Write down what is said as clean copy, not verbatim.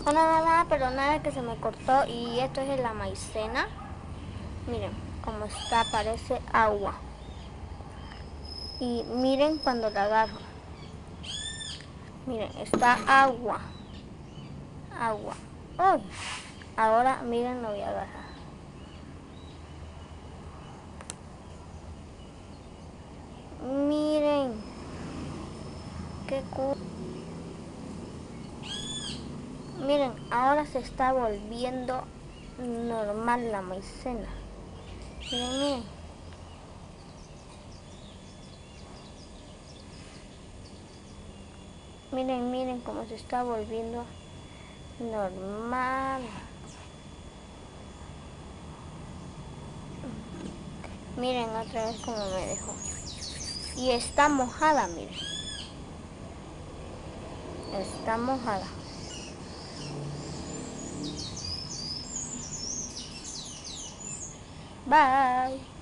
Bueno, mamá, pero nada que se me cortó y esto es la maicena. Miren cómo está, parece agua. Y miren cuando la agarro. Miren, está agua. Agua. ¡Uy! Ahora miren, lo voy a agarrar. Miren. Qué cool. Miren, ahora se está volviendo normal la maicena. Miren, miren. Miren, miren cómo se está volviendo normal. Miren otra vez cómo me dejó. Y está mojada, miren. Está mojada. Bye.